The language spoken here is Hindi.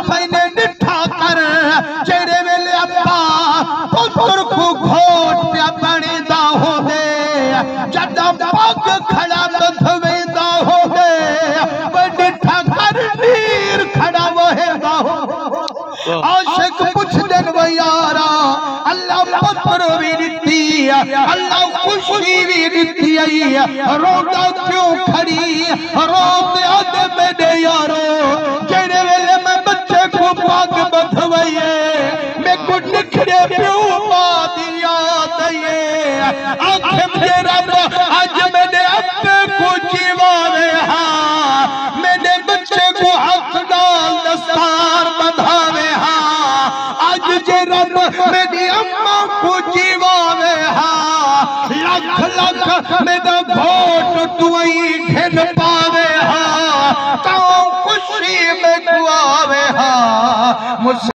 मैंने निठा कर चेहरे वेले अब्बा पुत्र को घोट पे बनेदा हो दे जदा पग खड़ा बधवेदा हो दे निठा कर नीर खड़ा वहेदा हो। आशिक पुछ दिन व यारा अल्लाह पुत्र भी दिती अल्लाह खुशी भी दिती रोदा क्यों खड़ी रोते आदे मेरे यारो जेड़े वेले मैं बच्चे को पग बधवाइए मैं को निखरे प्यो बात याद आखे मेरे रब आज मैंने अपने को जीवावे हाँ मेरे बच्चे को हक डाल दस्तार बंधावे हाँ आज जे रब मेरी अम्मा को जीवावे हाँ लख लख मेरा घोट तुई घिन पावे हाँ तो खुशी में गुआवे हाँ।